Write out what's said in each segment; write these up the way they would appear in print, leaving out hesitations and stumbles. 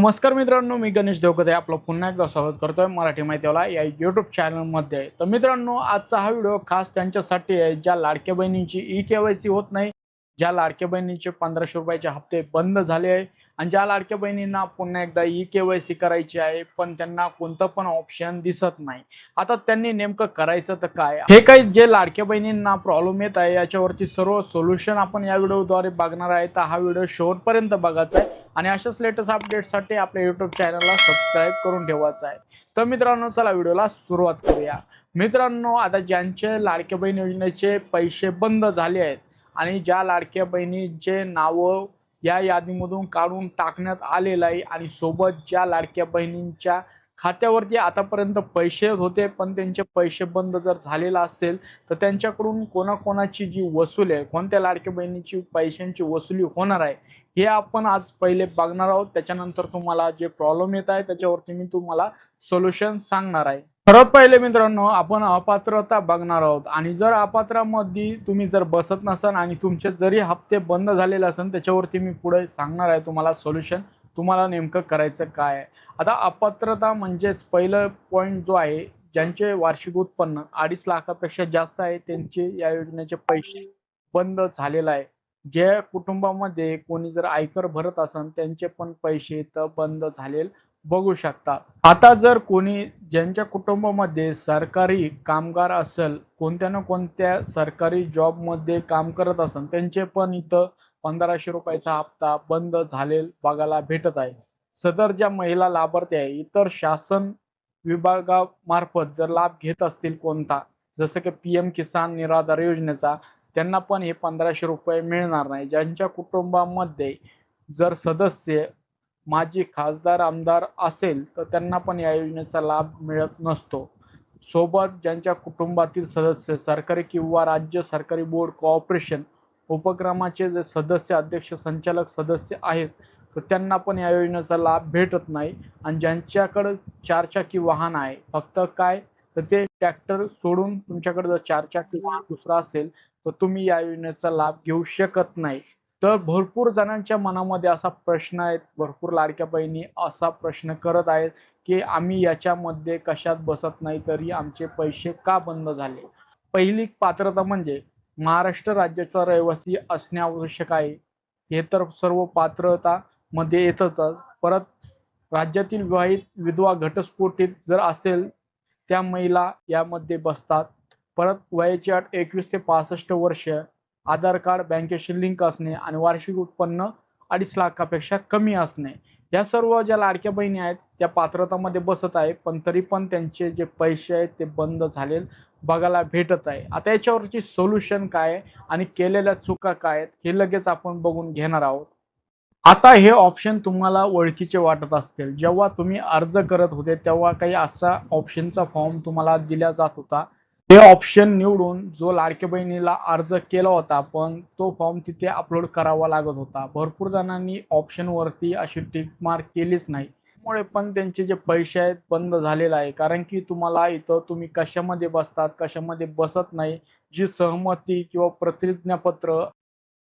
नमस्कार मित्रांनो, मी गणेश देवकते आपलं पुन्हा एकदा स्वागत करतोय मराठी माहितीवाला या YouTube चॅनलमध्ये। तर मित्रांनो, आजचा हा व्हिडिओ खास त्यांच्यासाठी आहे ज्या लाडक्या बहिणींची ई-केवायसी होत नाही, ज्या लाडक्या बहिणींचे 1500 रुपयाचे हप्ते बंद झाले आहे आणि ज्या लाडक्या बहिणींना पुन्हा एकदा ई-केवायसी करायची आहे पण त्यांना कोणतं पण ऑप्शन दिसत नाही। आता त्यांनी नेमकं करायचं तर काय, हे काही जे लाडक्या बहिणींना प्रॉब्लेम येत आहे याच्यावरती सर्व सोल्युशन आपण या व्हिडिओद्वारे बघणार आहे। तर हा व्हिडिओ शेवटपर्यंत बघायचा आहे आणि अशाच लेटेस्ट अपडेट्ससाठी आपल्या YouTube चॅनलला सबस्क्राईब करून ठेवायचं आहे। तर मित्रांनो, चला व्हिडिओला सुरुवात करूया। मित्रांनो, आता ज्यांचे लाडक्या बहीण योजनेचे पैसे बंद झाले आहेत आणि ज्या लाडक्या बहिणींचे नाव या यादीमधून काढून टाकण्यात आलेलं आहे आणि सोबत ज्या लाडक्या बहिणींच्या खात्यावरती आतापर्यंत पैसे होते पण त्यांचे पैसे बंद जर झालेला असेल तर त्यांच्याकडून कोणाकोणाची जी वसूल आहे, कोणत्या लाडक्या बहिणीची पैशांची वसुली होणार आहे हे आपण आज पहिले बघणार आहोत। त्याच्यानंतर तुम्हाला जे प्रॉब्लेम येत आहे त्याच्यावरती मी तुम्हाला सोल्युशन सांगणार आहे। सर्वात पहिले मित्रांनो, आपण अपात्रता बघणार आहोत आणि जर अपात्रामध्ये तुम्ही जर बसत नसाल आणि तुमचे जरी हप्ते बंद झालेले असेल त्याच्यावरती मी पुढे सांगणार आहे तुम्हाला सोल्युशन, तुम्हाला नेमकं करायचं काय आहे। आता अपात्रता म्हणजेच पहिलं पॉइंट जो आहे, ज्यांचे वार्षिक उत्पन्न 2.5 लाखापेक्षा जास्त आहे त्यांचे या योजनेचे पैसे बंद झालेले आहे। जे कुटुंबामध्ये कोणी जर आयकर भरत असेल त्यांचे पण पैसे तर बंद झालेले बघू शकता। आता जर कोणी ज्यांच्या कुटुंबामध्ये सरकारी कामगार असेल, कोणत्या ना कोणत्या सरकारी जॉब मध्ये काम करत असेल त्यांचे पण इथं 1500 रुपयाचा हप्ता बंद झालेला बघायला भेटत आहे। सदर ज्या महिला लाभार्थी आहे इतर शासन विभागामार्फत जर लाभ घेत असतील कोणता, जसं की PM किसान निराधार योजनेचा, त्यांना पण हे 1500 रुपये मिळणार नाही। ज्यांच्या कुटुंबामध्ये जर सदस्य माजी खासदार आमदार असेल तर त्यांना पण या योजनेचा लाभ मिळत नसतो। सोबत ज्यांच्या कुटुंबातील सदस्य सरकारी किंवा राज्य सरकारी बोर्ड कॉर्पोरेशन उपक्रमाचे जे सदस्य अध्यक्ष संचालक सदस्य आहेत तर त्यांना पण या योजनेचा लाभ भेटत नाही। आणि ज्यांच्याकडे 4 चाकी वाहन आहे, फक्त काय तर ते ट्रॅक्टर सोडून तुमच्याकडे जर 4 चाकी वाहन दुसरा असेल तर तुम्ही या योजनेचा लाभ घेऊ शकत नाही। तर भरपूर जणांच्या मनामध्ये असा प्रश्न आहे, भरपूर लाडक्या बहिणी असा प्रश्न करत आहेत की आम्ही याच्यामध्ये कशात बसत नाही तरी आमचे पैसे का बंद झाले। पहिली पात्रता म्हणजे महाराष्ट्र राज्याचा रहिवासी असणे आवश्यक आहे, हे तर सर्व पात्रता मध्ये येतच। परत राज्यातील विवाहित विधवा घटस्फोटित जर असेल त्या महिला यामध्ये बसतात। परत वयाची अट 21 ते 65 वर्ष, आधार कार्ड बँकेशी लिंक असणे आणि वार्षिक उत्पन्न 2.5 लाखापेक्षा कमी असणे, या सर्व ज्या लाडक्या बहिणी आहेत त्या पात्रतामध्ये बसत आहे पण तरी पण त्यांचे जे पैसे आहेत ते बंद झालेले बघायला भेटत आहे। आता याच्यावरची सोल्युशन काय आहे आणि केलेल्या चुका काय आहेत हे लगेच आपण बघून घेणार आहोत। आता हे ऑप्शन तुम्हाला ओळखीचे वाटत असतील, जेव्हा तुम्ही अर्ज करत होते तेव्हा काही असा ऑप्शनचा फॉर्म तुम्हाला दिला जात होता। ते ऑप्शन निवडून जो लाडक्या बहिणीला अर्ज केला होता पण तो फॉर्म तिथे अपलोड करावा लागत होता। भरपूर जणांनी ऑप्शन वरती अशी टिक मार्क केलीच नाही, त्यामुळे पण त्यांचे जे पैसे आहेत बंद झालेले आहे। कारण की तुम्हाला इथं तुम्ही कशामध्ये बसतात कशामध्ये बसत नाही, जी सहमती किंवा प्रतिज्ञापत्र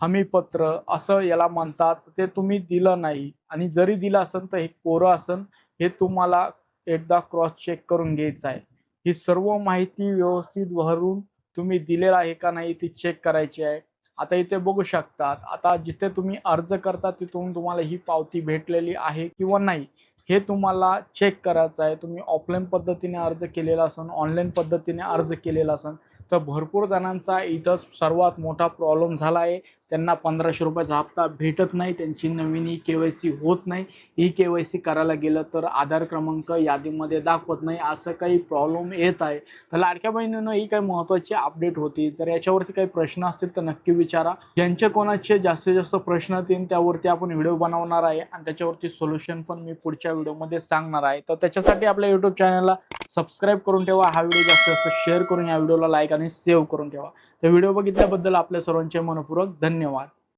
हमीपत्र असं याला म्हणतात ते तुम्ही दिलं नाही आणि जरी दिलं असेल तर हे कोरं असेल, हे तुम्हाला एकदा क्रॉस चेक करून घ्यायचं आहे। ही सर्व माहिती व्यवस्थित भरून तुम्ही दिलेला आहे का नाही ती चेक करायची आहे। आता इथे बघू शकतात, आता जिथे तुम्ही अर्ज करता तिथून तुम्हाला ही पावती भेटलेली आहे किंवा नाही हे तुम्हाला चेक करायचं आहे। तुम्ही ऑफलाईन पद्धतीने अर्ज केलेला असेल, ऑनलाईन पद्धतीने अर्ज केलेला असेल तर भरपूर जणांचा इथं सर्वात मोठा प्रॉब्लेम झाला आहे। त्यांना 1500 रुपयाचा हप्ता भेटत नाही, त्यांची नवीन ई-केवायसी होत नाही, ई-केवायसी करायला गेलं तर आधार क्रमांक यादीमध्ये दाखवत नाही, असं काही प्रॉब्लेम येत आहे। तर लाडक्या बहिणींनो, ही काही महत्त्वाची अपडेट होती। जर याच्यावरती काही प्रश्न असतील तर नक्की विचारा, ज्यांचे कोणाचे जास्तीत जास्त प्रश्न येतील त्यावरती आपण व्हिडिओ बनवणार आहे आणि त्याच्यावरती सोल्युशन पण मी पुढच्या व्हिडिओमध्ये सांगणार आहे। तर त्याच्यासाठी आपल्या YouTube चॅनलला सबस्क्राईब करून ठेवा, हा व्हिडिओ जास्तीत जास्त शेअर करून या व्हिडिओला लाईक आणि सेव्ह करून ठेवा। तर व्हिडिओ बघितल्याबद्दल आपल्या सर्वांचे मनपूर्वक धन्यवाद।